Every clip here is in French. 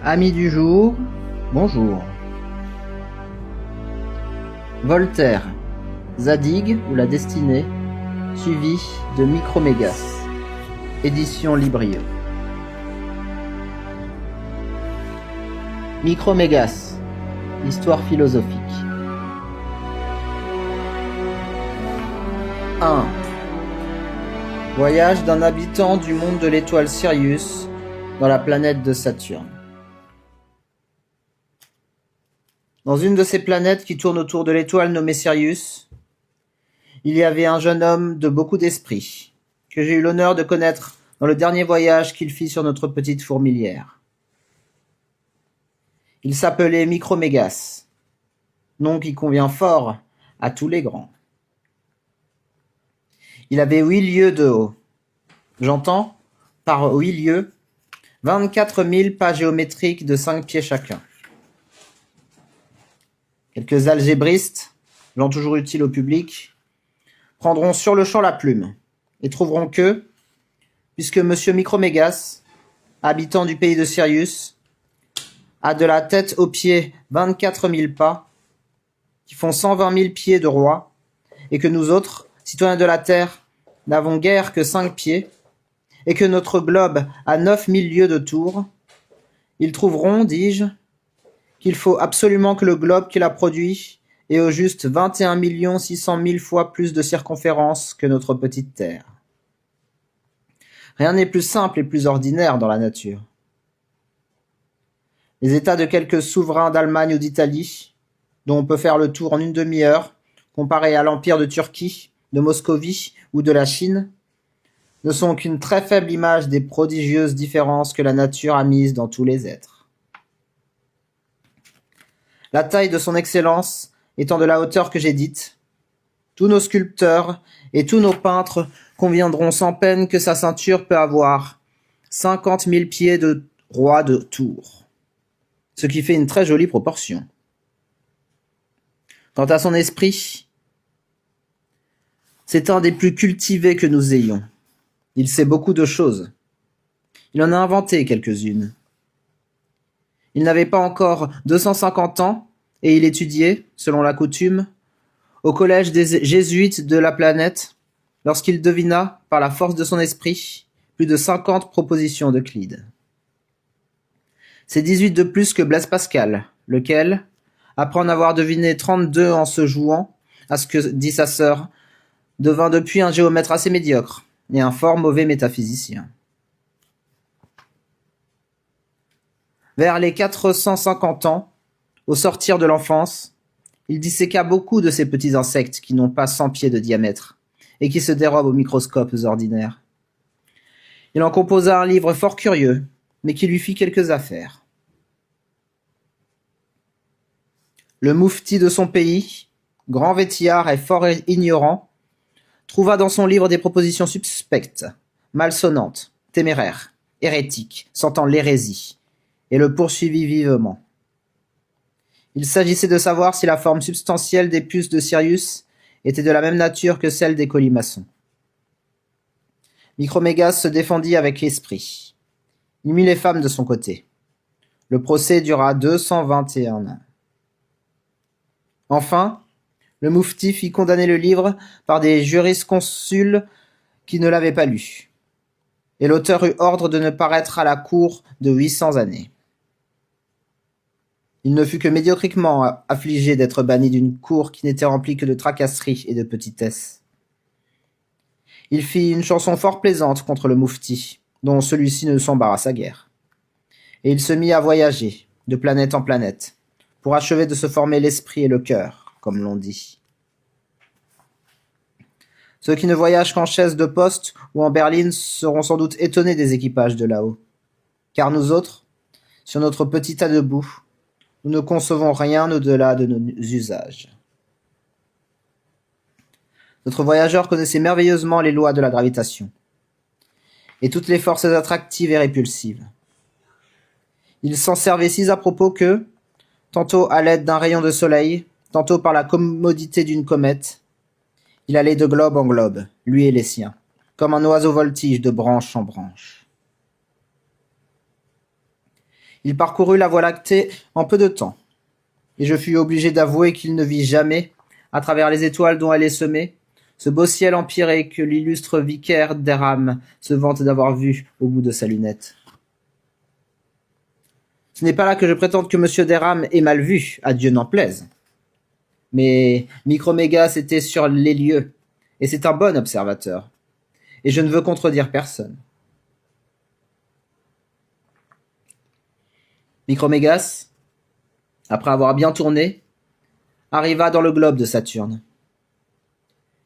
Amis du jour, bonjour. Voltaire, Zadig ou la destinée, suivi de Micromégas, édition Librio. Micromégas, histoire philosophique. 1. Voyage d'un habitant du monde de l'étoile Sirius dans la planète de Saturne. Dans une de ces planètes qui tourne autour de l'étoile nommée Sirius, il y avait un jeune homme de beaucoup d'esprit, que j'ai eu l'honneur de connaître dans le dernier voyage qu'il fit sur notre petite fourmilière. Il s'appelait Micromégas, nom qui convient fort à tous les grands. Il avait 8 lieues de haut. J'entends, par 8 lieues, 24 000 pas géométriques de 5 pieds chacun. Quelques algébristes, gens toujours utiles au public, prendront sur le champ la plume et trouveront que, puisque Monsieur Micromégas, habitant du pays de Sirius, a de la tête aux pieds 24 000 pas, qui font 120 000 pieds de roi, et que nous autres, citoyens de la Terre, n'avons guère que 5 pieds, et que notre globe a 9 000 lieues de tour, ils trouveront, dis-je, qu'il faut absolument que le globe qu'il a produit ait au juste 21 600 000 fois plus de circonférence que notre petite Terre. Rien n'est plus simple et plus ordinaire dans la nature. Les États de quelques souverains d'Allemagne ou d'Italie, dont on peut faire le tour en une demi-heure, comparés à l'empire de Turquie, de Moscovie ou de la Chine, ne sont qu'une très faible image des prodigieuses différences que la nature a mises dans tous les êtres. La taille de son excellence étant de la hauteur que j'ai dite, tous nos sculpteurs et tous nos peintres conviendront sans peine que sa ceinture peut avoir 50 000 pieds de roi de tour, ce qui fait une très jolie proportion. Quant à son esprit, c'est un des plus cultivés que nous ayons. Il sait beaucoup de choses. Il en a inventé quelques-unes. Il n'avait pas encore 250 ans et il étudiait, selon la coutume, au collège des jésuites de la planète, lorsqu'il devina, par la force de son esprit, plus de 50 propositions d'Euclide. C'est 18 de plus que Blaise Pascal, lequel, après en avoir deviné 32 en se jouant, à ce que dit sa sœur, devint depuis un géomètre assez médiocre et un fort mauvais métaphysicien. Vers les 450 ans, au sortir de l'enfance, il disséqua beaucoup de ces petits insectes qui n'ont pas 100 pieds de diamètre et qui se dérobent aux microscopes ordinaires. Il en composa un livre fort curieux, mais qui lui fit quelques affaires. Le moufti de son pays, grand vétillard et fort ignorant, trouva dans son livre des propositions suspectes, malsonnantes, téméraires, hérétiques, sentant l'hérésie, et le poursuivit vivement. Il s'agissait de savoir si la forme substantielle des puces de Sirius était de la même nature que celle des colimaçons. Micromégas se défendit avec esprit. Il mit les femmes de son côté. Le procès dura 221 ans. Enfin, le moufti fit condamner le livre par des jurisconsuls qui ne l'avaient pas lu, et l'auteur eut ordre de ne paraître à la cour de 800 années. Il ne fut que médiocrement affligé d'être banni d'une cour qui n'était remplie que de tracasseries et de petitesses. Il fit une chanson fort plaisante contre le moufti, dont celui-ci ne s'embarrassa guère. Et il se mit à voyager, de planète en planète, pour achever de se former l'esprit et le cœur, comme l'on dit. Ceux qui ne voyagent qu'en chaise de poste ou en berline seront sans doute étonnés des équipages de là-haut. Car nous autres, sur notre petit tas de boue, nous ne concevons rien au-delà de nos usages. Notre voyageur connaissait merveilleusement les lois de la gravitation et toutes les forces attractives et répulsives. Il s'en servait si à propos que, tantôt à l'aide d'un rayon de soleil, tantôt par la commodité d'une comète, il allait de globe en globe, lui et les siens, comme un oiseau voltige de branche en branche. Il parcourut la Voie lactée en peu de temps, et je fus obligé d'avouer qu'il ne vit jamais, à travers les étoiles dont elle est semée, ce beau ciel empyré que l'illustre vicaire d'Eram se vante d'avoir vu au bout de sa lunette. Ce n'est pas là que je prétende que M. d'Eram ait mal vu, à Dieu n'en plaise. Mais Micromégas était sur les lieux, et c'est un bon observateur. Et je ne veux contredire personne. Micromégas, après avoir bien tourné, arriva dans le globe de Saturne.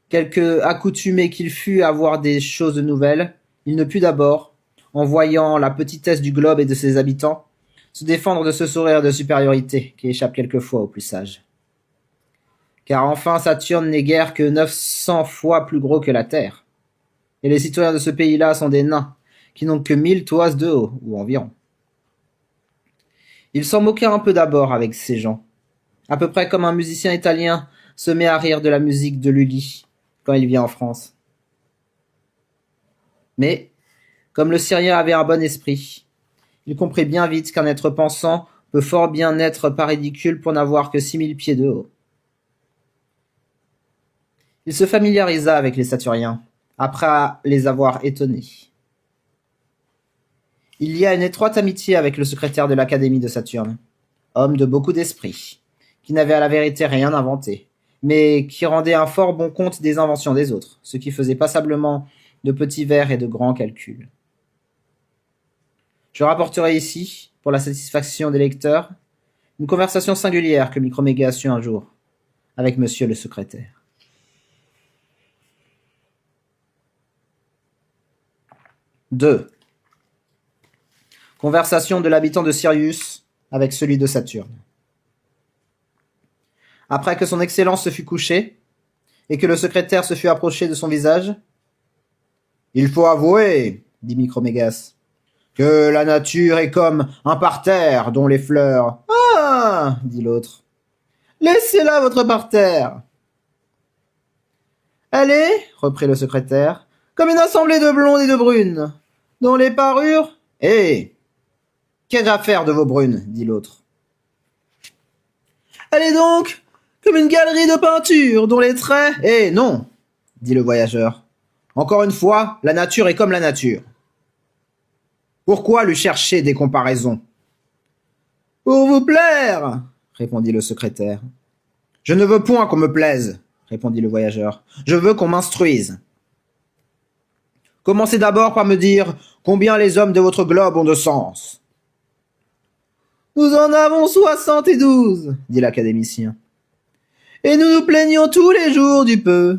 Quelque accoutumé qu'il fût à voir des choses nouvelles, il ne put d'abord, en voyant la petitesse du globe et de ses habitants, se défendre de ce sourire de supériorité qui échappe quelquefois aux plus sages. Car enfin Saturne n'est guère que 900 fois plus gros que la Terre, et les citoyens de ce pays-là sont des nains, qui n'ont que 1000 toises de haut, ou environ. Il s'en moqua un peu d'abord avec ces gens, à peu près comme un musicien italien se met à rire de la musique de Lully quand il vient en France. Mais, comme le Syrien avait un bon esprit, il comprit bien vite qu'un être pensant peut fort bien n'être pas ridicule pour n'avoir que 6000 pieds de haut. Il se familiarisa avec les Saturniens, après les avoir étonnés. Il y a une étroite amitié avec le secrétaire de l'Académie de Saturne, homme de beaucoup d'esprit, qui n'avait à la vérité rien inventé, mais qui rendait un fort bon compte des inventions des autres, ce qui faisait passablement de petits vers et de grands calculs. Je rapporterai ici, pour la satisfaction des lecteurs, une conversation singulière que Micromégas eut un jour avec monsieur le secrétaire. « 2. Conversation de l'habitant de Sirius avec celui de Saturne. Après que son Excellence se fut couché, et que le secrétaire se fut approché de son visage, « Il faut avouer, dit Micromégas, que la nature est comme un parterre dont les fleurs... »« Ah, dit l'autre, laissez-la votre parterre. »« Elle est, reprit le secrétaire, comme une assemblée de blondes et de brunes, dont les parures... »« Eh, qu'ai-je à faire de vos brunes, dit l'autre. »« Elle est donc comme une galerie de peinture, dont les traits... »« Eh, non, dit le voyageur. Encore une fois, la nature est comme la nature. Pourquoi lui chercher des comparaisons? Pour vous plaire, répondit le secrétaire. Je ne veux point qu'on me plaise, répondit le voyageur. Je veux qu'on m'instruise. Commencez d'abord par me dire combien les hommes de votre globe ont de sens. Nous en avons 72, dit l'académicien. Et nous nous plaignons tous les jours du peu.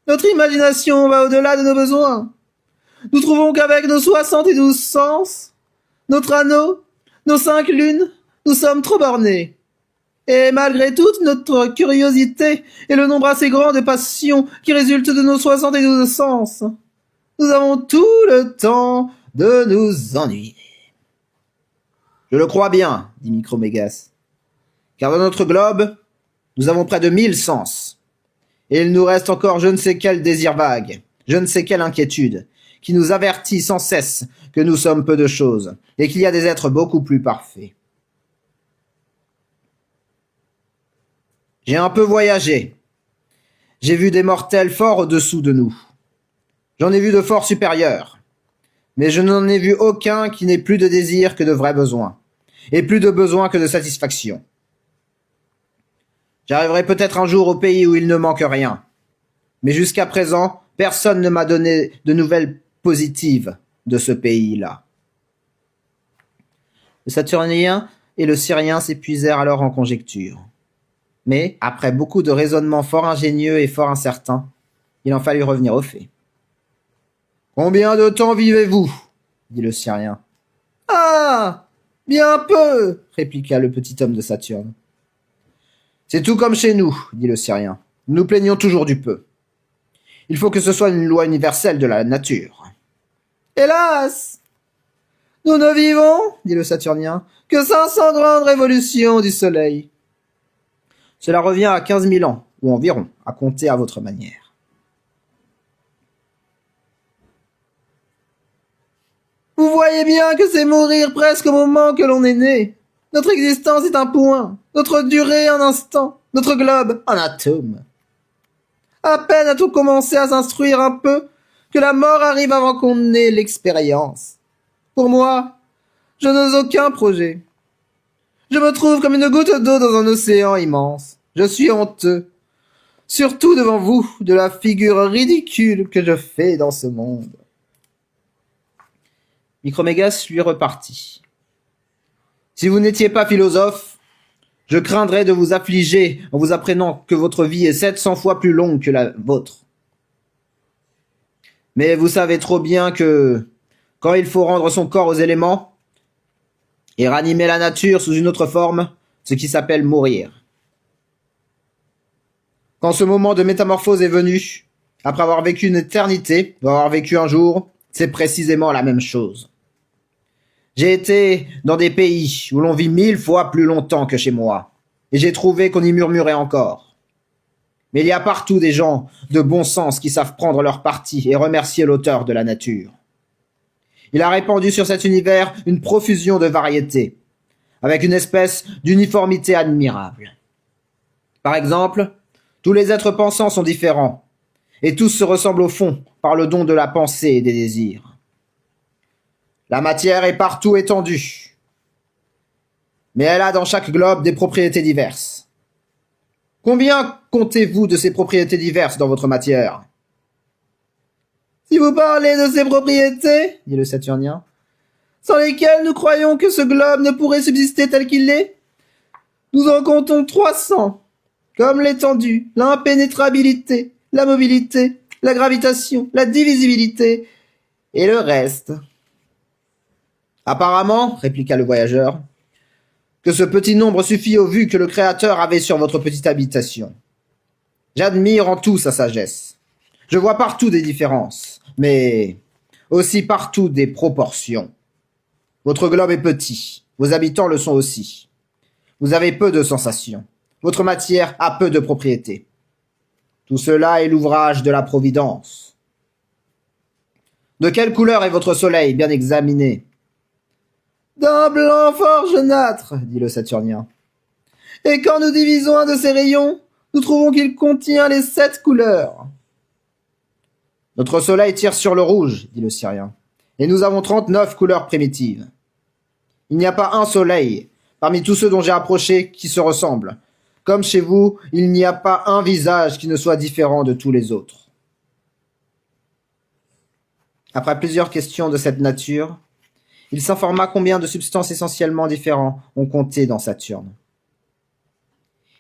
Notre imagination va au-delà de nos besoins. Nous trouvons qu'avec nos 72 sens, notre anneau, nos 5 lunes, nous sommes trop bornés. Et malgré toute notre curiosité et le nombre assez grand de passions qui résultent de nos 72 sens, nous avons tout le temps de nous ennuyer. Je le crois bien, dit Micromégas, car dans notre globe, nous avons près de 1000 sens. Et il nous reste encore je ne sais quel désir vague, je ne sais quelle inquiétude, qui nous avertit sans cesse que nous sommes peu de choses, et qu'il y a des êtres beaucoup plus parfaits. J'ai un peu voyagé. J'ai vu des mortels fort au-dessous de nous. J'en ai vu de fort supérieurs. Mais je n'en ai vu aucun qui n'ait plus de désir que de vrais besoins, et plus de besoins que de satisfaction. J'arriverai peut-être un jour au pays où il ne manque rien. Mais jusqu'à présent, personne ne m'a donné de nouvelles positives de ce pays-là. Le Saturnien et le Syrien s'épuisèrent alors en conjectures. Mais, après beaucoup de raisonnements fort ingénieux et fort incertains, il en fallut revenir aux faits. « Combien de temps vivez-vous » dit le Syrien. « Ah, bien peu » répliqua le petit homme de Saturne. « C'est tout comme chez nous, dit le Syrien. Nous nous plaignons toujours du peu. Il faut que ce soit une loi universelle de la nature. »« Hélas, nous ne vivons, dit le Saturnien, que 500 grandes révolutions du soleil. Cela revient à 15 000 ans, ou environ, à compter à votre manière. Vous voyez bien que c'est mourir presque au moment que l'on est né. Notre existence est un point, notre durée un instant, notre globe un atome. À peine a-t-on commencé à s'instruire un peu que la mort arrive avant qu'on ait l'expérience. Pour moi, je n'ose aucun projet. Je me trouve comme une goutte d'eau dans un océan immense. Je suis honteux, surtout devant vous, de la figure ridicule que je fais dans ce monde. Micromégas lui repartit. Si vous n'étiez pas philosophe, je craindrais de vous affliger en vous apprenant que votre vie est 700 fois plus longue que la vôtre. Mais vous savez trop bien que, quand il faut rendre son corps aux éléments, et ranimer la nature sous une autre forme, ce qui s'appelle mourir. Quand ce moment de métamorphose est venu, après avoir vécu une éternité, ou avoir vécu un jour, c'est précisément la même chose. J'ai été dans des pays où l'on vit 1000 fois plus longtemps que chez moi, et j'ai trouvé qu'on y murmurait encore. Mais il y a partout des gens de bon sens qui savent prendre leur parti et remercier l'auteur de la nature. Il a répandu sur cet univers une profusion de variétés, avec une espèce d'uniformité admirable. Par exemple, tous les êtres pensants sont différents, et tous se ressemblent au fond par le don de la pensée et des désirs. La matière est partout étendue, mais elle a dans chaque globe des propriétés diverses. Combien comptez-vous de ces propriétés diverses dans votre matière ? Si vous parlez de ces propriétés, dit le Saturnien, sans lesquelles nous croyons que ce globe ne pourrait subsister tel qu'il est, nous en comptons 300, comme l'étendue, l'impénétrabilité, la mobilité, la gravitation, la divisibilité, et le reste. Apparemment, répliqua le voyageur, que ce petit nombre suffit aux vues que le Créateur avait sur votre petite habitation. J'admire en tout sa sagesse. Je vois partout des différences, mais aussi partout des proportions. Votre globe est petit, vos habitants le sont aussi. Vous avez peu de sensations. Votre matière a peu de propriétés. Tout cela est l'ouvrage de la Providence. De quelle couleur est votre soleil, bien examiné ? D'un blanc fort jaunâtre, dit le Saturnien. Et quand nous divisons un de ses rayons, nous trouvons qu'il contient les 7 couleurs. Notre soleil tire sur le rouge, dit le Syrien, et nous avons 39 couleurs primitives. Il n'y a pas un soleil, parmi tous ceux dont j'ai approché, qui se ressemblent. Comme chez vous, il n'y a pas un visage qui ne soit différent de tous les autres. Après plusieurs questions de cette nature, il s'informa combien de substances essentiellement différentes on comptait dans Saturne.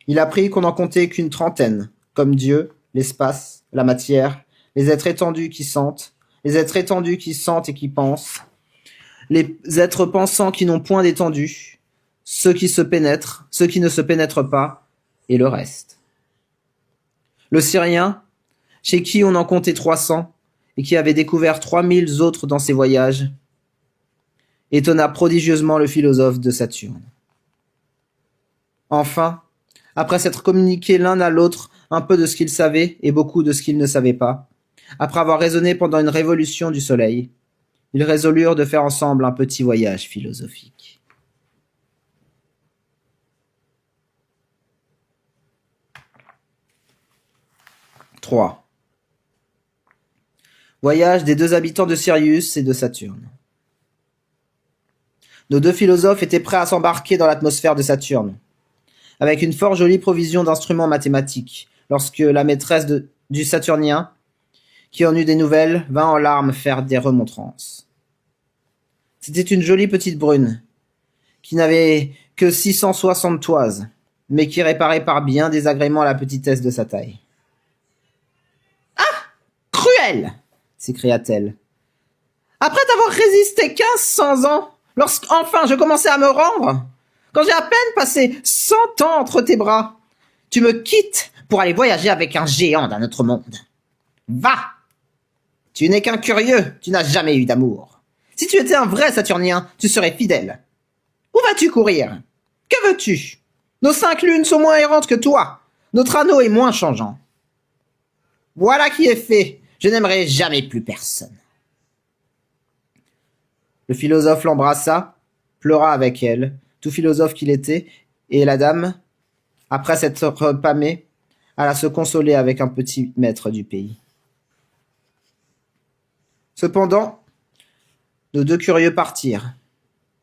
Il apprit qu'on n'en comptait qu'une trentaine, comme Dieu, l'espace, la matière, les êtres étendus qui sentent, les êtres étendus qui sentent et qui pensent, les êtres pensants qui n'ont point d'étendue, ceux qui se pénètrent, ceux qui ne se pénètrent pas, et le reste. Le Syrien, chez qui on en comptait 300, et qui avait découvert 3000 autres dans ses voyages, étonna prodigieusement le philosophe de Saturne. Enfin, après s'être communiqué l'un à l'autre un peu de ce qu'ils savaient et beaucoup de ce qu'ils ne savaient pas, après avoir raisonné pendant une révolution du soleil, ils résolurent de faire ensemble un petit voyage philosophique. « 3. Voyage des 2 habitants de Sirius et de Saturne. Nos 2 philosophes étaient prêts à s'embarquer dans l'atmosphère de Saturne, avec une fort jolie provision d'instruments mathématiques, lorsque la maîtresse du Saturnien, qui en eut des nouvelles, vint en larmes faire des remontrances. C'était une jolie petite brune, qui n'avait que 660 toises, mais qui réparait par bien désagrément la petitesse de sa taille. « Ah ! Cruel !» s'écria-t-elle. « Après t'avoir résisté 1500 ans, lorsqu'enfin je commençais à me rendre, quand j'ai à peine passé 100 ans entre tes bras, tu me quittes pour aller voyager avec un géant d'un autre monde. Va ! Tu n'es qu'un curieux, tu n'as jamais eu d'amour. Si tu étais un vrai Saturnien, tu serais fidèle. Où vas-tu courir ? Que veux-tu ? Nos 5 lunes sont moins errantes que toi. Notre anneau est moins changeant. Voilà qui est fait. Je n'aimerai jamais plus personne. » Le philosophe l'embrassa, pleura avec elle, tout philosophe qu'il était, et la dame, après s'être pâmée, alla se consoler avec un petit maître du pays. Cependant, nos deux curieux partirent.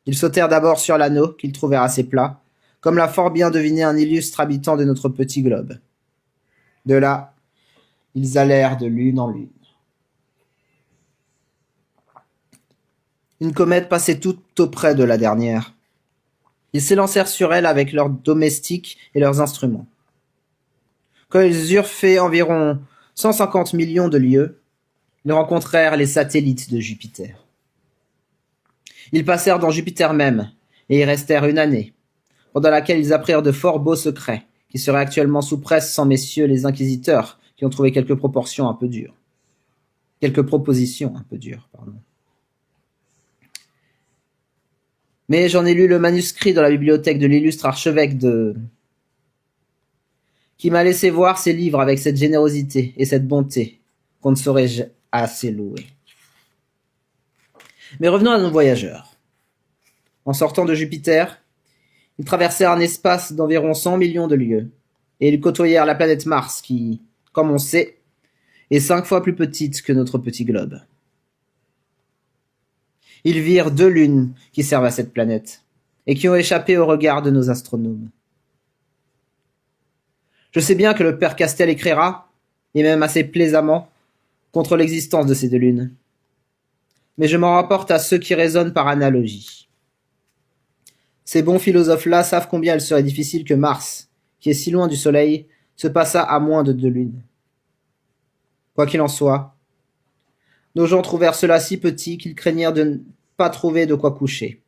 Ils sautèrent d'abord sur l'anneau, qu'ils trouvèrent assez plat, comme l'a fort bien deviné un illustre habitant de notre petit globe. De là, ils allèrent de lune en lune. Une comète passait tout auprès de la dernière. Ils s'élancèrent sur elle avec leurs domestiques et leurs instruments. Quand ils eurent fait environ 150 millions de lieues, ils rencontrèrent les satellites de Jupiter. Ils passèrent dans Jupiter même, et y restèrent une année, pendant laquelle ils apprirent de fort beaux secrets, qui seraient actuellement sous presse sans messieurs les inquisiteurs, qui ont trouvé quelques propositions un peu dures. Mais j'en ai lu le manuscrit dans la bibliothèque de l'illustre archevêque de... qui m'a laissé voir ses livres avec cette générosité et cette bonté qu'on ne saurait assez louer. Mais revenons à nos voyageurs. En sortant de Jupiter, ils traversèrent un espace d'environ 100 millions de lieues, et ils côtoyèrent la planète Mars qui, comme on sait, est 5 fois plus petite que notre petit globe. Ils virent 2 lunes qui servent à cette planète, et qui ont échappé au regard de nos astronomes. Je sais bien que le père Castel écrira, et même assez plaisamment, contre l'existence de ces 2 lunes. Mais je m'en rapporte à ceux qui raisonnent par analogie. Ces bons philosophes-là savent combien il serait difficile que Mars, qui est si loin du Soleil, se passât à moins de 2 lunes. Quoi qu'il en soit, nos gens trouvèrent cela si petit qu'ils craignirent de ne pas trouver de quoi coucher.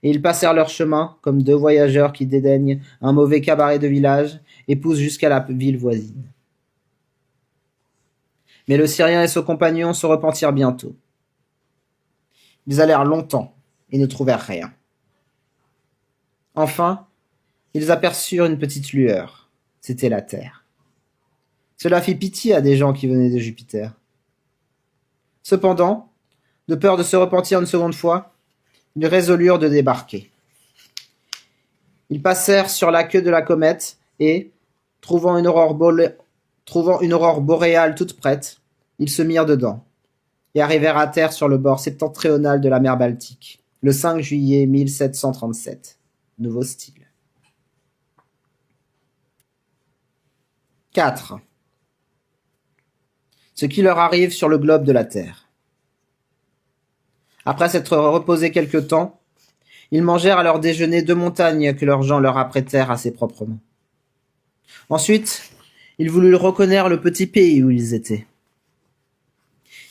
Et ils passèrent leur chemin comme 2 voyageurs qui dédaignent un mauvais cabaret de village et poussent jusqu'à la ville voisine. Mais le Syrien et son compagnon se repentirent bientôt. Ils allèrent longtemps et ne trouvèrent rien. Enfin, ils aperçurent une petite lueur. C'était la Terre. Cela fit pitié à des gens qui venaient de Jupiter. Cependant, de peur de se repentir une seconde fois, ils résolurent de débarquer. Ils passèrent sur la queue de la comète et, trouvant une aurore boréale toute prête, ils se mirent dedans et arrivèrent à terre sur le bord septentrional de la mer Baltique, le 5 juillet 1737. Nouveau style. 4. Ce qui leur arrive sur le globe de la Terre. Après s'être reposés quelque temps, ils mangèrent à leur déjeuner 2 montagnes que leurs gens leur apprêtèrent assez proprement. Ensuite, ils voulurent reconnaître le petit pays où ils étaient.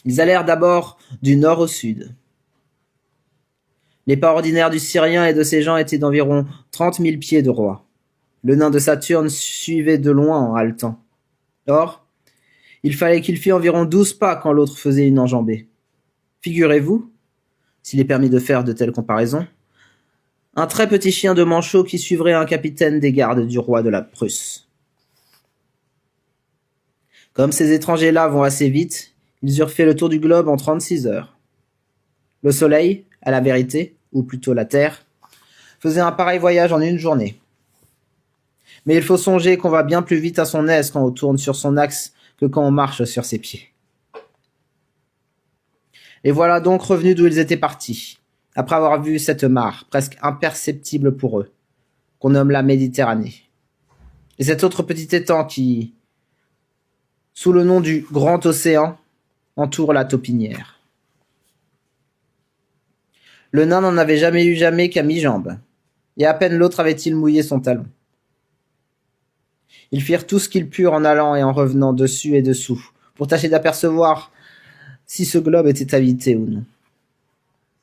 Ils allèrent d'abord du nord au sud. Les pas ordinaires du Syrien et de ses gens étaient d'environ 30 000 pieds de roi. Le nain de Saturne suivait de loin en haletant. Or, il fallait qu'il fît environ 12 pas quand l'autre faisait une enjambée. Figurez-vous, s'il est permis de faire de telles comparaisons, un très petit chien de manchot qui suivrait un capitaine des gardes du roi de la Prusse. Comme ces étrangers-là vont assez vite, ils eurent fait le tour du globe en 36 heures. Le Soleil, à la vérité, ou plutôt la Terre, faisait un pareil voyage en une journée. Mais il faut songer qu'on va bien plus vite à son aise quand on tourne sur son axe que quand on marche sur ses pieds. Et voilà donc revenus d'où ils étaient partis, après avoir vu cette mare, presque imperceptible pour eux, qu'on nomme la Méditerranée. Et cet autre petit étang qui, sous le nom du Grand Océan, entoure la taupinière. Le nain n'en avait jamais eu qu'à mi-jambe, et à peine l'autre avait-il mouillé son talon. Ils firent tout ce qu'ils purent en allant et en revenant dessus et dessous, pour tâcher d'apercevoir si ce globe était habité ou non.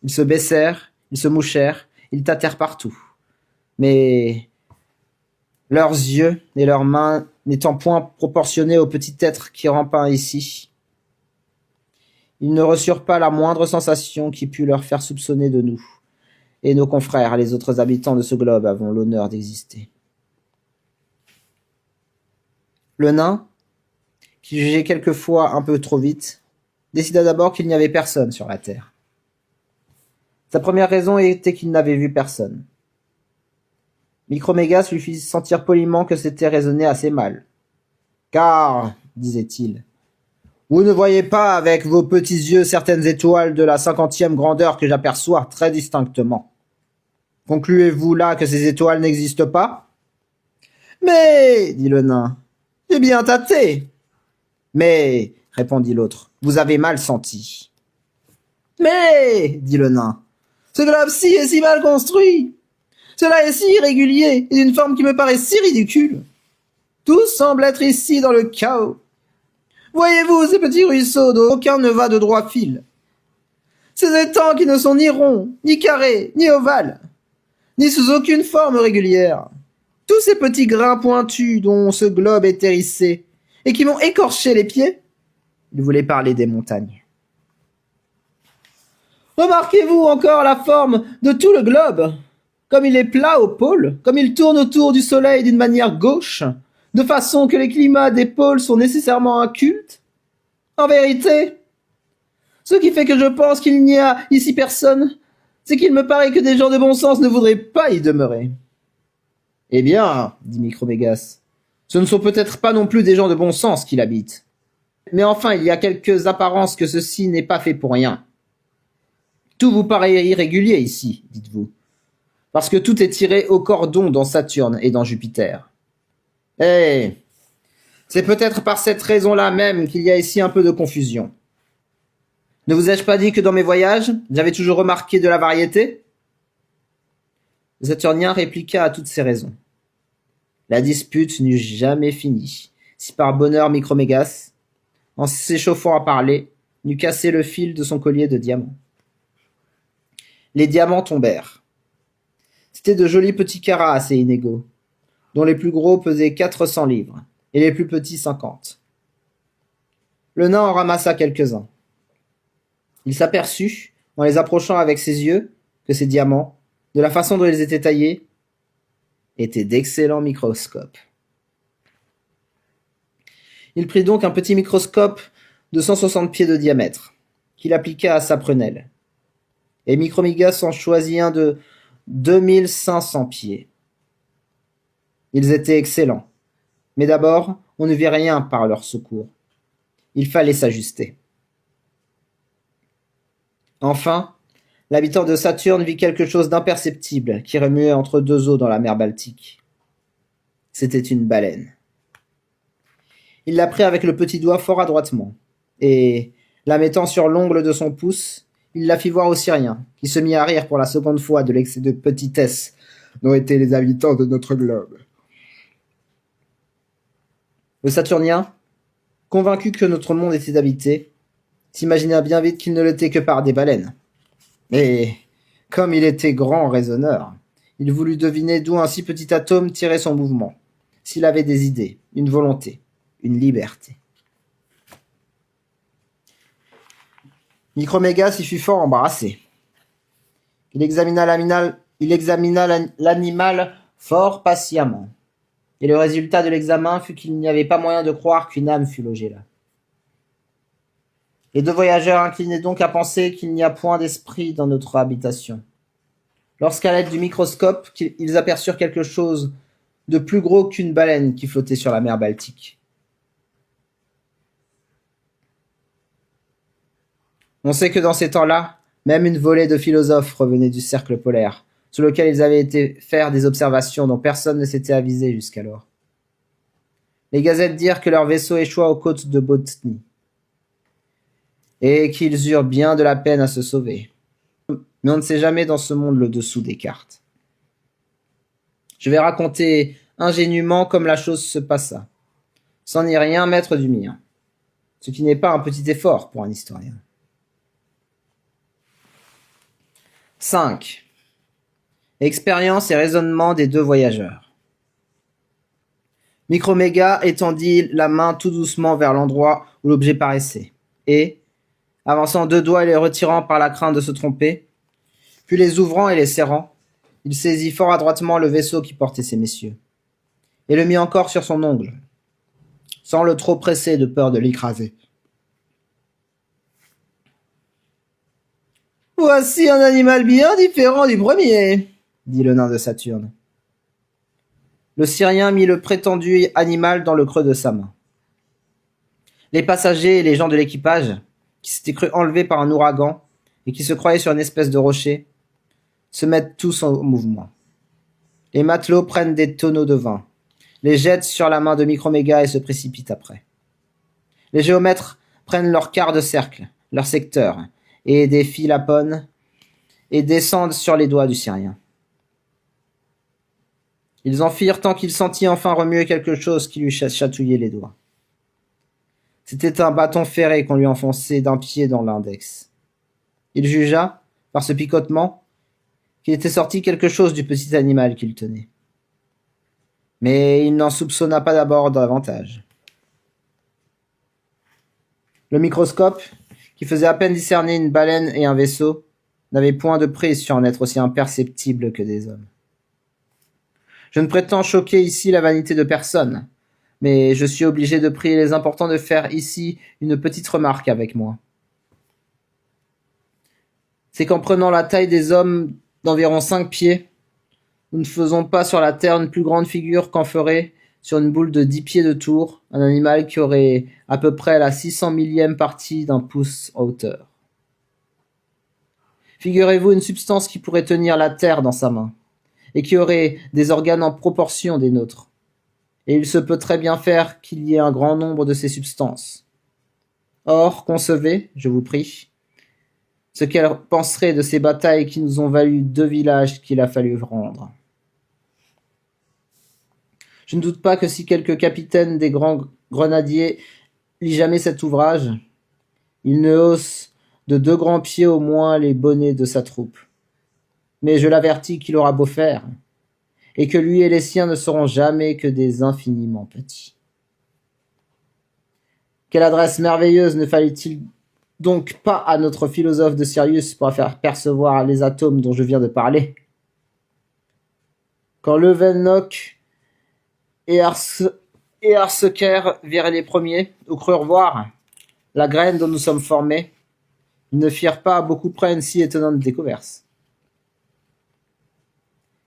Ils se baissèrent, ils se mouchèrent, ils tâtèrent partout. Mais leurs yeux et leurs mains n'étant point proportionnés au petit être qui rampait ici, ils ne reçurent pas la moindre sensation qui pût leur faire soupçonner de nous. Et nos confrères, les autres habitants de ce globe, avons l'honneur d'exister. Le nain, qui jugeait quelquefois un peu trop vite, décida d'abord qu'il n'y avait personne sur la terre. Sa première raison était qu'il n'avait vu personne. Micromégas lui fit sentir poliment que c'était raisonné assez mal. Car, disait-il, vous ne voyez pas avec vos petits yeux certaines étoiles de la 50e grandeur que j'aperçois très distinctement. Concluez-vous là que ces étoiles n'existent pas? Mais, dit le nain, j'ai bien tâté. Mais, répondit l'autre, vous avez mal senti. Mais, dit le nain, ce globe-ci est si mal construit. Cela est si irrégulier et d'une forme qui me paraît si ridicule. Tout semble être ici dans le chaos. Voyez-vous ces petits ruisseaux dont aucun ne va de droit fil. Ces étangs qui ne sont ni ronds, ni carrés, ni ovales, ni sous aucune forme régulière. Tous ces petits grains pointus dont ce globe est hérissé et qui m'ont écorché les pieds. Il voulait parler des montagnes. Remarquez-vous encore la forme de tout le globe, comme il est plat au pôle, comme il tourne autour du soleil d'une manière gauche, de façon que les climats des pôles sont nécessairement occultes. En vérité, ce qui fait que je pense qu'il n'y a ici personne, c'est qu'il me paraît que des gens de bon sens ne voudraient pas y demeurer. Eh bien, dit Micromégas, ce ne sont peut-être pas non plus des gens de bon sens qui l'habitent. Mais enfin, il y a quelques apparences que ceci n'est pas fait pour rien. Tout vous paraît irrégulier ici, dites-vous, parce que tout est tiré au cordon dans Saturne et dans Jupiter. Eh, c'est peut-être par cette raison-là même qu'il y a ici un peu de confusion. Ne vous ai-je pas dit que dans mes voyages, j'avais toujours remarqué de la variété? Le Saturnien répliqua à toutes ces raisons. La dispute n'eut jamais fini, si par bonheur Micromégas, en s'échauffant à parler, n'eut cassé le fil de son collier de diamants. Les diamants tombèrent. C'étaient de jolis petits carats assez inégaux, dont les plus gros pesaient 400 livres, et les plus petits 50. Le nain en ramassa quelques-uns. Il s'aperçut, en les approchant avec ses yeux, que ces diamants, de la façon dont ils étaient taillés, étaient d'excellents microscopes. Il prit donc un petit microscope de 160 pieds de diamètre, qu'il appliqua à sa prunelle, et Micromégas en choisit un de 2500 pieds. Ils étaient excellents, mais d'abord, on ne vit rien par leur secours. Il fallait s'ajuster. Enfin, l'habitant de Saturne vit quelque chose d'imperceptible qui remuait entre deux eaux dans la mer Baltique. C'était une baleine. Il la prit avec le petit doigt fort adroitement, et, la mettant sur l'ongle de son pouce, il la fit voir au Syrien, qui se mit à rire pour la seconde fois de l'excès de petitesse dont étaient les habitants de notre globe. Le Saturnien, convaincu que notre monde était habité, s'imagina bien vite qu'il ne l'était que par des baleines. Mais, comme il était grand raisonneur, il voulut deviner d'où un si petit atome tirait son mouvement, s'il avait des idées, une volonté, une liberté. Micromégas y fut fort embarrassé. Il examina l'animal fort patiemment, et le résultat de l'examen fut qu'il n'y avait pas moyen de croire qu'une âme fût logée là. Les deux voyageurs inclinaient donc à penser qu'il n'y a point d'esprit dans notre habitation, lorsqu'à l'aide du microscope, ils aperçurent quelque chose de plus gros qu'une baleine qui flottait sur la mer Baltique. On sait que dans ces temps-là, même une volée de philosophes revenait du cercle polaire, sur lequel ils avaient été faire des observations dont personne ne s'était avisé jusqu'alors. Les gazettes dirent que leur vaisseau échoua aux côtes de Bothnie, et qu'ils eurent bien de la peine à se sauver. Mais on ne sait jamais dans ce monde le dessous des cartes. Je vais raconter ingénument comme la chose se passa, sans n'y rien mettre du mien, ce qui n'est pas un petit effort pour un historien. 5. Expérience et raisonnement des deux voyageurs. Micromégas étendit la main tout doucement vers l'endroit où l'objet paraissait, et, avançant deux doigts et les retirant par la crainte de se tromper, puis les ouvrant et les serrant, il saisit fort adroitement le vaisseau qui portait ces messieurs, et le mit encore sur son ongle, sans le trop presser de peur de l'écraser. Voici un animal bien différent du premier, dit le nain de Saturne. Le Syrien mit le prétendu animal dans le creux de sa main. Les passagers et les gens de l'équipage, qui s'étaient crus enlevés par un ouragan et qui se croyaient sur une espèce de rocher, se mettent tous en mouvement. Les matelots prennent des tonneaux de vin, les jettent sur la main de Microméga et se précipitent après. Les géomètres prennent leur quart de cercle, leur secteur, et des philapones, et descendent sur les doigts du Syrien. Ils en firent tant qu'il sentit enfin remuer quelque chose qui lui chatouillait les doigts. C'était un bâton ferré qu'on lui enfonçait d'un pied dans l'index. Il jugea, par ce picotement, qu'il était sorti quelque chose du petit animal qu'il tenait. Mais il n'en soupçonna pas d'abord davantage. Le microscope, qui faisait à peine discerner une baleine et un vaisseau, n'avait point de prise sur un être aussi imperceptible que des hommes. Je ne prétends choquer ici la vanité de personne, mais je suis obligé de prier les importants de faire ici une petite remarque avec moi. C'est qu'en prenant la taille des hommes d'environ 5 pieds, nous ne faisons pas sur la Terre une plus grande figure qu'en ferait, sur une boule de 10 pieds de tour, un animal qui aurait à peu près la 600 millième partie d'un pouce en hauteur. Figurez-vous une substance qui pourrait tenir la Terre dans sa main, et qui aurait des organes en proportion des nôtres. Et il se peut très bien faire qu'il y ait un grand nombre de ces substances. Or, concevez, je vous prie, ce qu'elle penserait de ces batailles qui nous ont valu 2 villages qu'il a fallu rendre. Je ne doute pas que si quelque capitaine des grands grenadiers lit jamais cet ouvrage, il ne hausse de 2 grands pieds au moins les bonnets de sa troupe. Mais je l'avertis qu'il aura beau faire, et que lui et les siens ne seront jamais que des infiniment petits. Quelle adresse merveilleuse ne fallait-il donc pas à notre philosophe de Sirius pour faire percevoir les atomes dont je viens de parler? Quand Leeuwenhoek et Hartsecker virent les premiers, ou crurent voir la graine dont nous sommes formés, ils ne firent pas à beaucoup près une si étonnante découverte.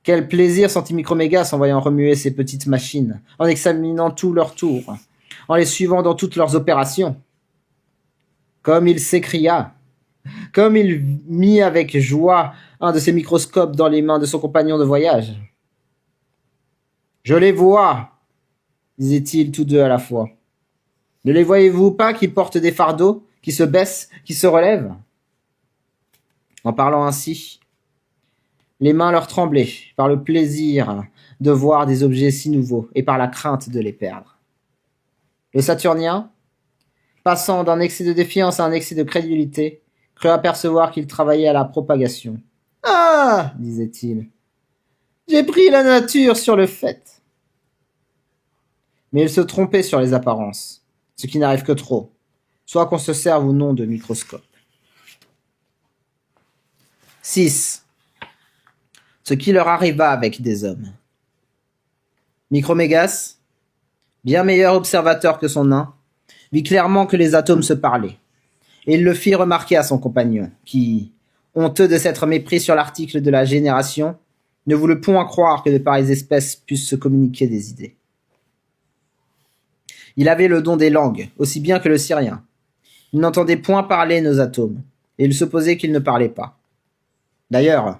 Quel plaisir sentit Micromégas en voyant remuer ces petites machines, en examinant tous leurs tours, en les suivant dans toutes leurs opérations. Comme il s'écria, comme il mit avec joie un de ses microscopes dans les mains de son compagnon de voyage. « Je les vois !» disaient-ils tous deux à la fois. « Ne les voyez-vous pas qui portent des fardeaux, qui se baissent, qui se relèvent ?» En parlant ainsi, les mains leur tremblaient par le plaisir de voir des objets si nouveaux et par la crainte de les perdre. Le Saturnien, passant d'un excès de défiance à un excès de crédulité, crut apercevoir qu'il travaillait à la propagation. « Ah !» disait-il, « j'ai pris la nature sur le fait. » Mais il se trompait sur les apparences, ce qui n'arrive que trop, soit qu'on se serve ou non de microscope. 6. Ce qui leur arriva avec des hommes. Micromégas, bien meilleur observateur que son nain, vit clairement que les atomes se parlaient, et il le fit remarquer à son compagnon, qui, honteux de s'être mépris sur l'article de la génération, ne voulut point croire que de pareilles espèces puissent se communiquer des idées. Il avait le don des langues, aussi bien que le Syrien. Il n'entendait point parler nos atomes, et il supposait qu'ils ne parlaient pas. D'ailleurs,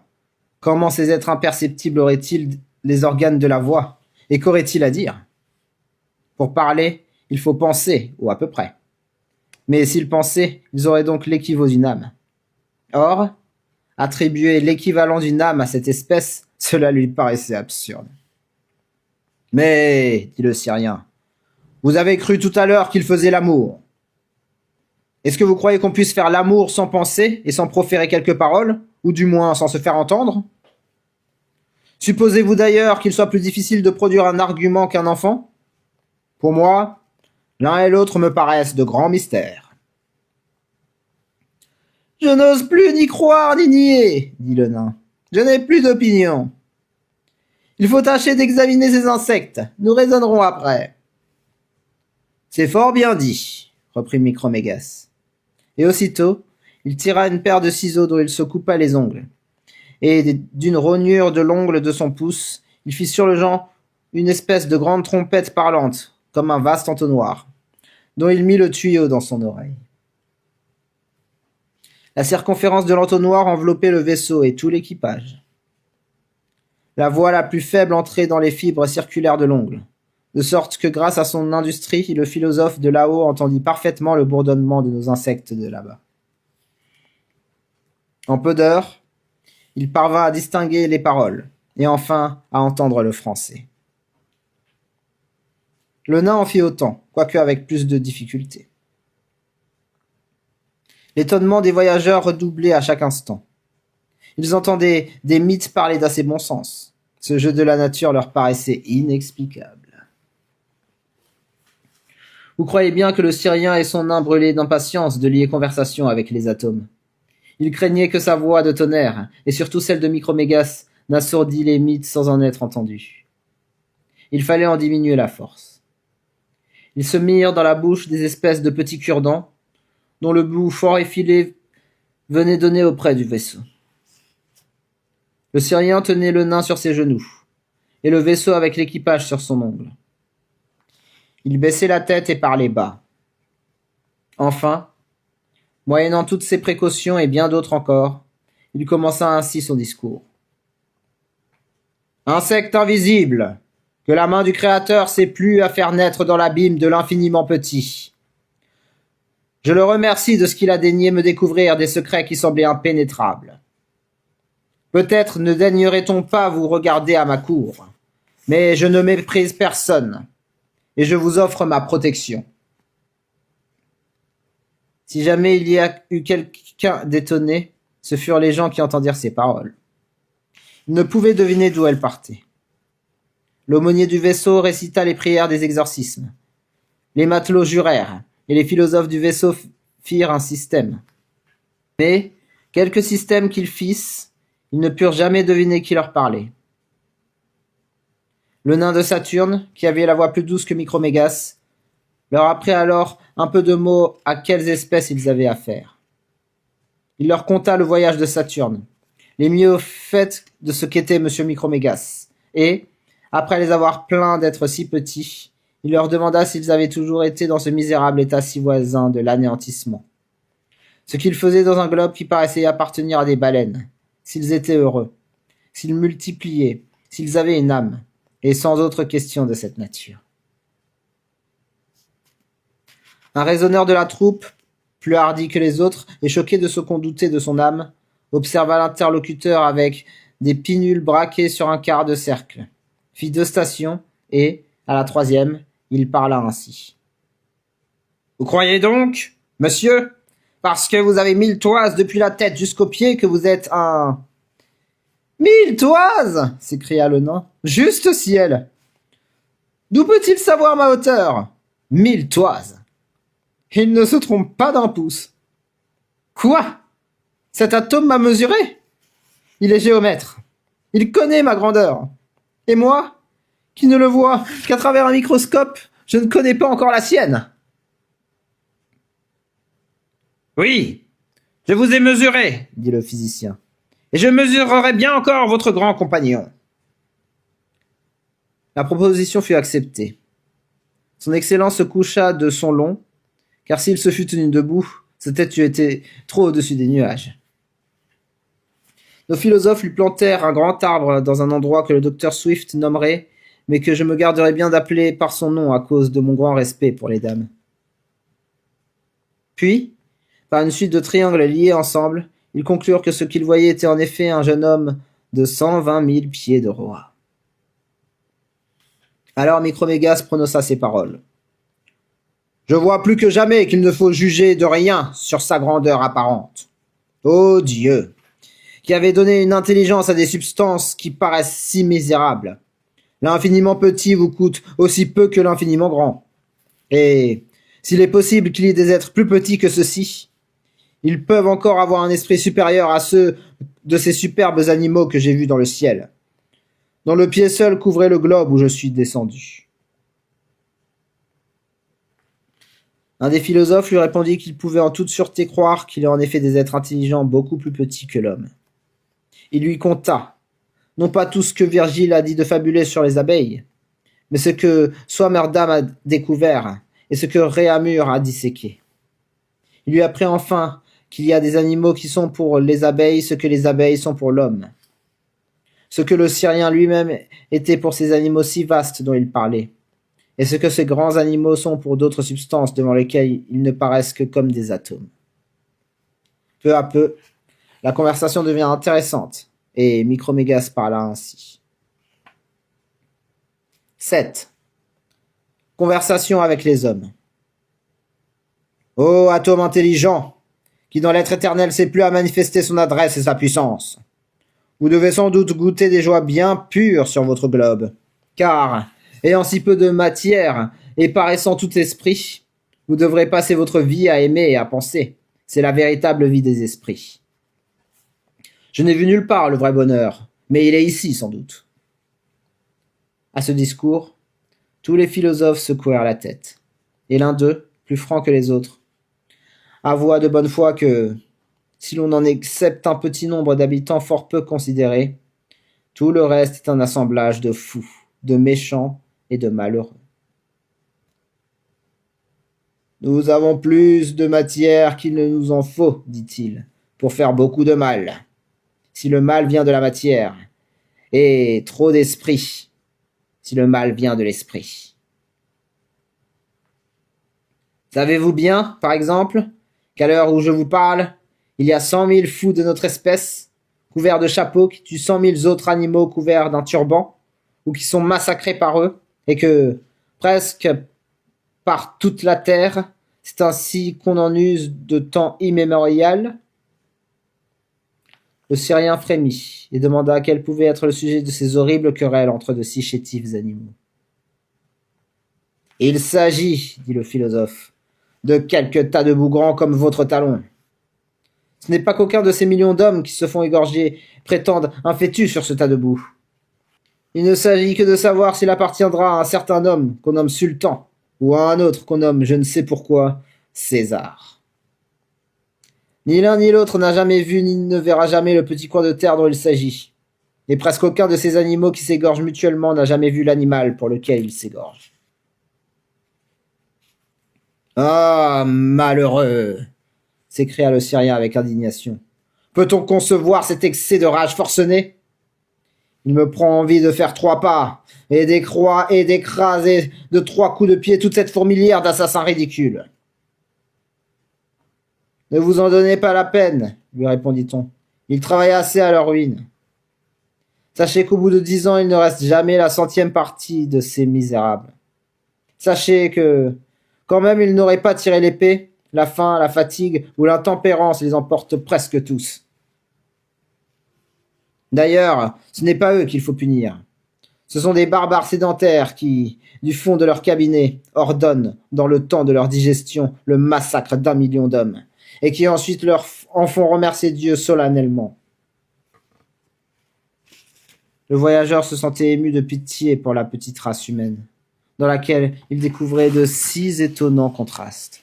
comment ces êtres imperceptibles auraient-ils les organes de la voix, et qu'auraient-ils à dire? Pour parler, il faut penser, ou à peu près. Mais s'ils pensaient, ils auraient donc l'équivalent d'une âme. Or, attribuer l'équivalent d'une âme à cette espèce, cela lui paraissait absurde. « Mais, dit le Syrien, vous avez cru tout à l'heure qu'il faisait l'amour. Est-ce que vous croyez qu'on puisse faire l'amour sans penser et sans proférer quelques paroles, ou du moins sans se faire entendre? Supposez-vous d'ailleurs qu'il soit plus difficile de produire un argument qu'un enfant? Pour moi, l'un et l'autre me paraissent de grands mystères. »« Je n'ose plus ni croire ni nier, dit le nain. Je n'ai plus d'opinion. Il faut tâcher d'examiner ces insectes. Nous raisonnerons après. » C'est fort bien dit, reprit Micromégas. Et aussitôt, Il tira une paire de ciseaux dont il se coupa les ongles, et d'une rognure de l'ongle de son pouce, il fit sur le genre une espèce de grande trompette parlante, comme un vaste entonnoir, dont il mit le tuyau dans son oreille. La circonférence de l'entonnoir enveloppait le vaisseau et tout l'équipage. La voie la plus faible entrait dans les fibres circulaires de l'ongle, de sorte que grâce à son industrie, le philosophe de là-haut entendit parfaitement le bourdonnement de nos insectes de là-bas. En peu d'heures, il parvint à distinguer les paroles, et enfin à entendre le français. Le nain en fit autant, quoique avec plus de difficulté. L'étonnement des voyageurs redoublait à chaque instant. Ils entendaient des mythes parler d'assez bon sens. Ce jeu de la nature leur paraissait inexplicable. Vous croyez bien que le Syrien et son nain brûlaient d'impatience de lier conversation avec les atomes. Ils craignaient que sa voix de tonnerre, et surtout celle de Micromégas, n'assourdît les mythes sans en être entendus. Il fallait en diminuer la force. Ils se mirent dans la bouche des espèces de petits cure-dents, dont le bout fort effilé venait donner auprès du vaisseau. Le Syrien tenait le nain sur ses genoux, et le vaisseau avec l'équipage sur son ongle. Il baissait la tête et parlait bas. Enfin, moyennant toutes ces précautions et bien d'autres encore, il commença ainsi son discours. Insecte invisible, que la main du Créateur s'est plu à faire naître dans l'abîme de l'infiniment petit. Je le remercie de ce qu'il a daigné me découvrir des secrets qui semblaient impénétrables. Peut-être ne daignerait-on pas vous regarder à ma cour, mais je ne méprise personne, et je vous offre ma protection. Si jamais il y a eu quelqu'un d'étonné, ce furent les gens qui entendirent ces paroles. Ils ne pouvaient deviner d'où elles partaient. L'aumônier du vaisseau récita les prières des exorcismes. Les matelots jurèrent, et les philosophes du vaisseau firent un système. Mais, quelque système qu'ils fissent, ils ne purent jamais deviner qui leur parlait. Le nain de Saturne, qui avait la voix plus douce que Micromégas, leur apprit alors un peu de mots à quelles espèces ils avaient affaire. Il leur conta le voyage de Saturne, les mieux au fait de ce qu'était M. Micromégas, et, après les avoir plaints d'être si petits, il leur demanda s'ils avaient toujours été dans ce misérable état si voisin de l'anéantissement. Ce qu'ils faisaient dans un globe qui paraissait appartenir à des baleines, s'ils étaient heureux, s'ils multipliaient, s'ils avaient une âme, et sans autre question de cette nature. Un raisonneur de la troupe, plus hardi que les autres, et choqué de ce qu'on doutait de son âme, observa l'interlocuteur avec des pinules braquées sur un quart de cercle, fit 2 stations, et, à la 3e, il parla ainsi. Vous croyez donc, monsieur, parce que vous avez 1000 toises depuis la tête jusqu'aux pieds, que vous êtes un... 1000 toises s'écria le nain. Juste ciel. D'où peut-il savoir ma hauteur 1000 toises. Il ne se trompe pas d'un pouce. Quoi? Cet atome m'a mesuré? Il est géomètre. Il connaît ma grandeur. Et moi, qui ne le vois qu'à travers un microscope, je ne connais pas encore la sienne. Oui, je vous ai mesuré, dit le physicien, et je mesurerai bien encore votre grand compagnon. La proposition fut acceptée. Son Excellence se coucha de son long, car s'il se fût tenu debout, sa tête eût été trop au-dessus des nuages. Nos philosophes lui plantèrent un grand arbre dans un endroit que le docteur Swift nommerait, mais que je me garderai bien d'appeler par son nom à cause de mon grand respect pour les dames. Puis, par une suite de triangles liés ensemble, ils conclurent que ce qu'ils voyaient était en effet un jeune homme de 120 000 pieds de roi. Alors Micromégas prononça ces paroles. Je vois plus que jamais qu'il ne faut juger de rien sur sa grandeur apparente. Ô Dieu, qui avait donné une intelligence à des substances qui paraissent si misérables. L'infiniment petit vous coûte aussi peu que l'infiniment grand. Et s'il est possible qu'il y ait des êtres plus petits que ceux-ci, ils peuvent encore avoir un esprit supérieur à ceux de ces superbes animaux que j'ai vus dans le ciel, dont le pied seul couvrait le globe où je suis descendu. Un des philosophes lui répondit qu'il pouvait en toute sûreté croire qu'il est en effet des êtres intelligents beaucoup plus petits que l'homme. Il lui conta, non pas tout ce que Virgile a dit de fabuleux sur les abeilles, mais ce que Swammerdam a découvert et ce que Réaumur a disséqué. Il lui apprit enfin qu'il y a des animaux qui sont pour les abeilles ce que les abeilles sont pour l'homme. Ce que le Syrien lui-même était pour ces animaux si vastes dont il parlait, et ce que ces grands animaux sont pour d'autres substances devant lesquelles ils ne paraissent que comme des atomes. Peu à peu, la conversation devient intéressante, et Micromégas parla ainsi. 7. Conversation avec les hommes. Ô atome intelligent, qui dans l'être éternel sait plus à manifester son adresse et sa puissance. Vous devez sans doute goûter des joies bien pures sur votre globe, car, ayant si peu de matière et paraissant tout esprit, vous devrez passer votre vie à aimer et à penser. C'est la véritable vie des esprits. Je n'ai vu nulle part le vrai bonheur, mais il est ici sans doute. À ce discours, tous les philosophes secouèrent la tête, et l'un d'eux, plus franc que les autres, avoua de bonne foi que, si l'on en accepte un petit nombre d'habitants fort peu considérés, tout le reste est un assemblage de fous, de méchants et de malheureux. Nous avons plus de matière qu'il ne nous en faut, dit-il, pour faire beaucoup de mal. Si le mal vient de la matière, et trop d'esprit, si le mal vient de l'esprit. Savez-vous bien, par exemple, qu'à l'heure où je vous parle, il y a 100 000 fous de notre espèce, couverts de chapeaux, qui tuent 100 000 autres animaux couverts d'un turban, ou qui sont massacrés par eux, et que, presque par toute la terre, c'est ainsi qu'on en use de temps immémorial. Le Syrien frémit, et demanda quel pouvait être le sujet de ces horribles querelles entre de si chétifs animaux. Il s'agit, dit le philosophe, de quelques tas de bougrans comme votre talon. Ce n'est pas qu'aucun de ces millions d'hommes qui se font égorger prétendent un fœtus sur ce tas de boue. Il ne s'agit que de savoir s'il appartiendra à un certain homme qu'on nomme sultan, ou à un autre qu'on nomme, je ne sais pourquoi, César. Ni l'un ni l'autre n'a jamais vu ni ne verra jamais le petit coin de terre dont il s'agit. Et presque aucun de ces animaux qui s'égorgent mutuellement n'a jamais vu l'animal pour lequel il s'égorge. Ah, malheureux! S'écria le Syrien avec indignation. Peut-on concevoir cet excès de rage forcenée? Il me prend envie de faire 3 pas, et d'écraser de 3 coups de pied toute cette fourmilière d'assassins ridicules. Ne vous en donnez pas la peine, lui répondit-on. Ils travaillent assez à leur ruine. Sachez qu'au bout de 10 ans, il ne reste jamais la 100e partie de ces misérables. Sachez que, quand même ils n'auraient pas tiré l'épée, la faim, la fatigue ou l'intempérance les emportent presque tous. D'ailleurs, ce n'est pas eux qu'il faut punir. Ce sont des barbares sédentaires qui, du fond de leur cabinet, ordonnent, dans le temps de leur digestion, le massacre d'1 million d'hommes, et qui ensuite en font remercier Dieu solennellement. Le voyageur se sentait ému de pitié pour la petite race humaine, dans laquelle il découvrait de si étonnants contrastes.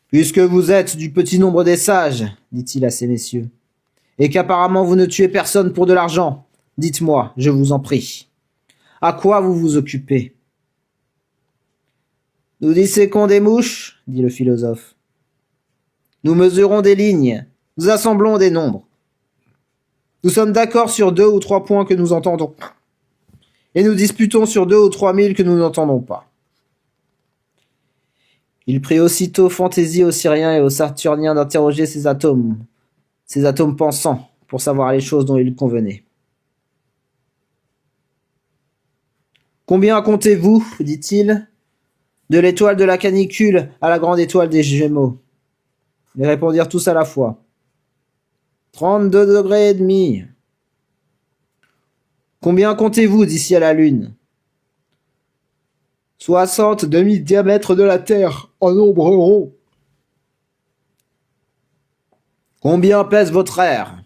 Puisque vous êtes du petit nombre des sages, dit-il à ces messieurs, et qu'apparemment vous ne tuez personne pour de l'argent, dites-moi, je vous en prie, à quoi vous vous occupez? Nous disséquons des mouches, dit le philosophe. Nous mesurons des lignes, nous assemblons des nombres. Nous sommes d'accord sur 2 ou 3 points que nous entendons, et nous disputons sur 2 ou 3 000 que nous n'entendons pas. Il prit aussitôt fantaisie aux Syriens et aux Saturniens d'interroger ces atomes pensants, pour savoir les choses dont il convenait. Combien comptez-vous, dit-il, de l'étoile de la canicule à la grande étoile des Gémeaux? Ils répondirent tous à la fois. 32 degrés et demi. Combien comptez-vous d'ici à la Lune? 60 demi-diamètres de la Terre, en nombre rond. Combien pèse votre air?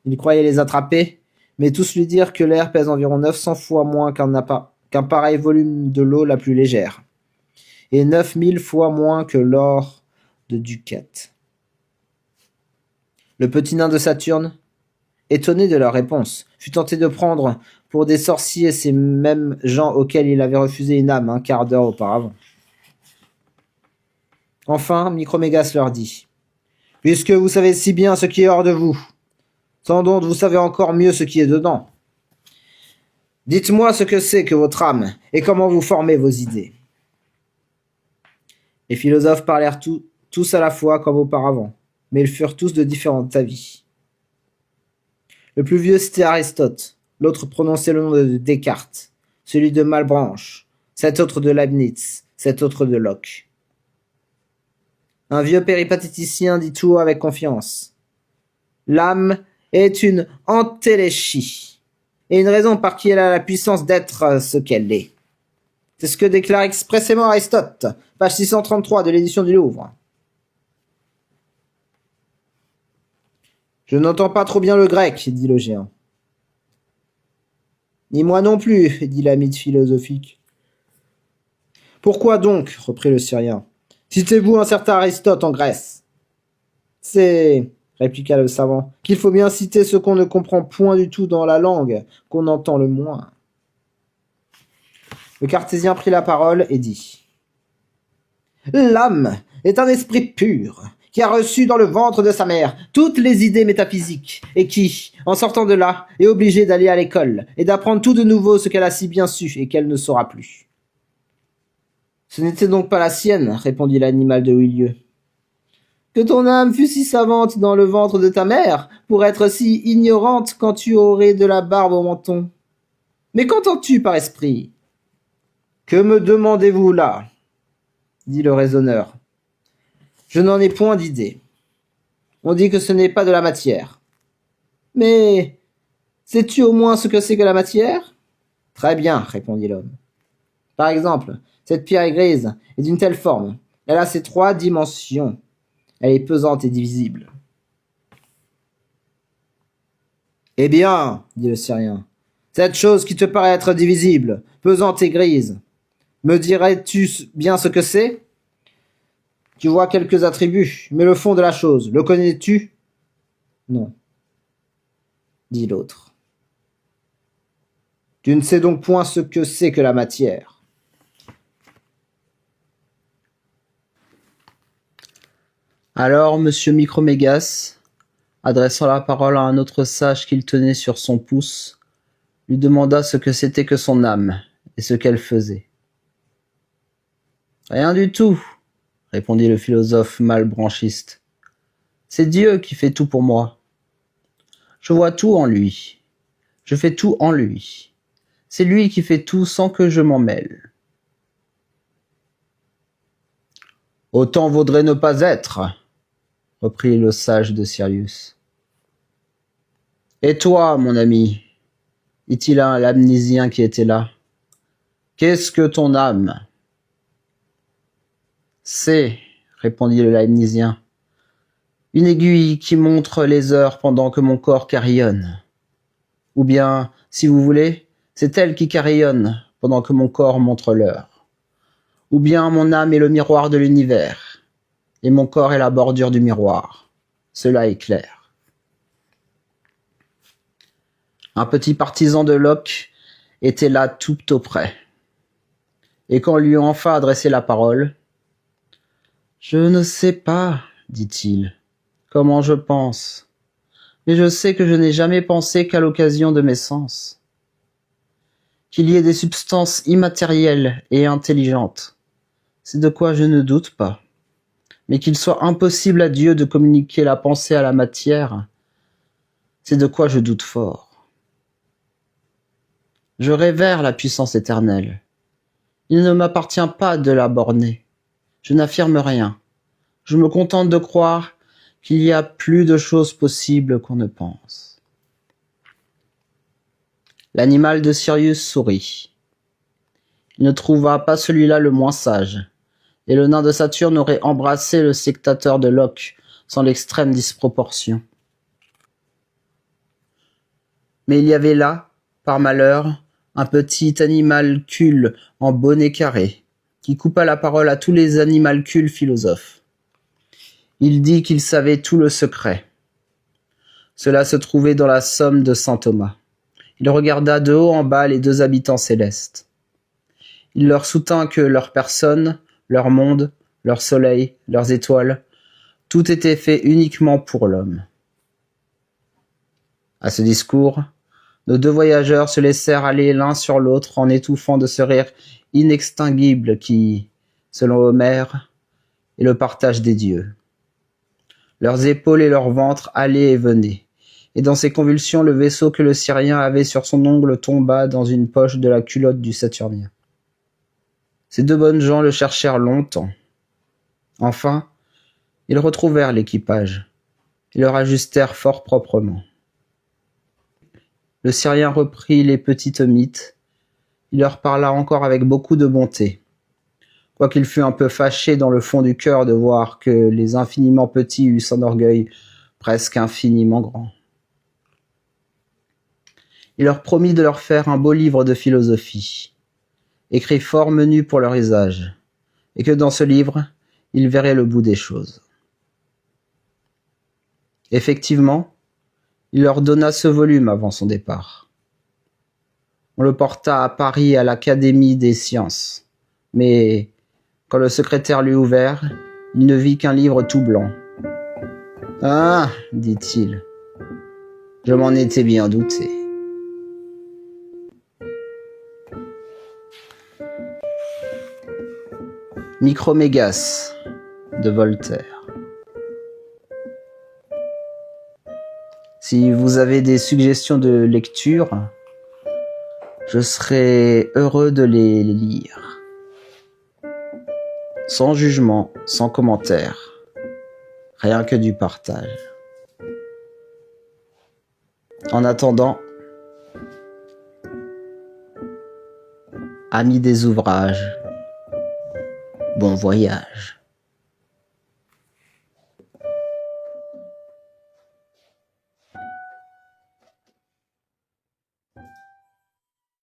Il croyait les attraper, mais tous lui dirent que l'air pèse environ 900 fois moins qu'un pareil volume de l'eau la plus légère, et 9000 fois moins que l'or de Ducat. Le petit nain de Saturne, étonné de leur réponse, fut tenté de prendre pour des sorciers ces mêmes gens auxquels il avait refusé une âme un quart d'heure auparavant. Enfin, Micromégas leur dit « Puisque vous savez si bien ce qui est hors de vous, sans doute vous savez encore mieux ce qui est dedans. Dites-moi ce que c'est que votre âme et comment vous formez vos idées. » Les philosophes parlèrent tous à la fois comme auparavant, mais ils furent tous de différents avis. Le plus vieux citait Aristote, l'autre prononçait le nom de Descartes, celui de Malebranche, cet autre de Leibniz, cet autre de Locke. Un vieux péripatéticien dit tout haut avec confiance. L'âme est une entéléchie, et une raison par qui elle a la puissance d'être ce qu'elle est. C'est ce que déclare expressément Aristote, page 633 de l'édition du Louvre. Je n'entends pas trop bien le grec, dit le géant. Ni moi non plus, dit l'amide philosophique. Pourquoi donc, reprit le Syrien, citez-vous un certain Aristote en Grèce? C'est, répliqua le savant, qu'il faut bien citer ce qu'on ne comprend point du tout dans la langue, qu'on entend le moins. Le cartésien prit la parole et dit « L'âme est un esprit pur, qui a reçu dans le ventre de sa mère toutes les idées métaphysiques, et qui, en sortant de là, est obligée d'aller à l'école, et d'apprendre tout de nouveau ce qu'elle a si bien su, et qu'elle ne saura plus. » Ce n'était donc pas la sienne, répondit l'animal de 8 lieues. Que ton âme fût si savante dans le ventre de ta mère, pour être si ignorante quand tu aurais de la barbe au menton. Mais qu'entends-tu par esprit? Que me demandez-vous là? Dit le raisonneur. Je n'en ai point d'idée. On dit que ce n'est pas de la matière. Mais sais-tu au moins ce que c'est que la matière? Très bien, répondit l'homme. Par exemple, cette pierre est grise et d'une telle forme. Elle a ses 3 dimensions. Elle est pesante et divisible. Eh bien, dit le Syrien, cette chose qui te paraît être divisible, pesante et grise, me dirais-tu bien ce que c'est? Tu vois quelques attributs, mais le fond de la chose, le connais-tu? Non, dit l'autre. Tu ne sais donc point ce que c'est que la matière. Alors, monsieur Micromégas, adressant la parole à un autre sage qu'il tenait sur son pouce, lui demanda ce que c'était que son âme et ce qu'elle faisait. Rien du tout, répondit le philosophe malbranchiste. C'est Dieu qui fait tout pour moi. Je vois tout en lui. Je fais tout en lui. C'est lui qui fait tout sans que je m'en mêle. Autant vaudrait ne pas être, reprit le sage de Sirius. Et toi, mon ami, dit-il à l'amnésien qui était là, qu'est-ce que ton âme? C'est, répondit le leibnizien, une aiguille qui montre les heures pendant que mon corps carillonne. Ou bien, si vous voulez, c'est elle qui carillonne pendant que mon corps montre l'heure. Ou bien mon âme est le miroir de l'univers, et mon corps est la bordure du miroir. Cela est clair. Un petit partisan de Locke était là tout auprès. Et quand lui eut enfin adressé la parole, « Je ne sais pas, dit-il, comment je pense, mais je sais que je n'ai jamais pensé qu'à l'occasion de mes sens. Qu'il y ait des substances immatérielles et intelligentes, c'est de quoi je ne doute pas, mais qu'il soit impossible à Dieu de communiquer la pensée à la matière, c'est de quoi je doute fort. Je révère la puissance éternelle. Il ne m'appartient pas de la borner. Je n'affirme rien. Je me contente de croire qu'il y a plus de choses possibles qu'on ne pense. » L'animal de Sirius sourit. Il ne trouva pas celui-là le moins sage, et le nain de Saturne aurait embrassé le sectateur de Locke sans l'extrême disproportion. Mais il y avait là, par malheur, un petit animalcule en bonnet carré, qui coupa la parole à tous les animalcules philosophes. Il dit qu'il savait tout le secret. Cela se trouvait dans la somme de saint Thomas. Il regarda de haut en bas les deux habitants célestes. Il leur soutint que leur personne, leur monde, leur soleil, leurs étoiles, tout était fait uniquement pour l'homme. À ce discours, nos deux voyageurs se laissèrent aller l'un sur l'autre en étouffant de ce rire inextinguible qui, selon Homère, est le partage des dieux. Leurs épaules et leur ventre allaient et venaient, et dans ces convulsions le vaisseau que le Syrien avait sur son ongle tomba dans une poche de la culotte du Saturnien. Ces deux bonnes gens le cherchèrent longtemps. Enfin, ils retrouvèrent l'équipage et le rajustèrent fort proprement. Le Syrien reprit les petites mythes. Il leur parla encore avec beaucoup de bonté, quoiqu'il fût un peu fâché dans le fond du cœur de voir que les infiniment petits eussent un orgueil presque infiniment grand. Il leur promit de leur faire un beau livre de philosophie, écrit fort menu pour leur usage, et que dans ce livre, ils verraient le bout des choses. Effectivement, il leur donna ce volume avant son départ. On le porta à Paris à l'Académie des sciences, mais quand le secrétaire l'eut ouvert, il ne vit qu'un livre tout blanc. « Ah, dit-il, je m'en étais bien douté. » Micromégas de Voltaire. Si vous avez des suggestions de lecture, je serai heureux de les lire. Sans jugement, sans commentaire, rien que du partage. En attendant, amis des ouvrages, bon voyage.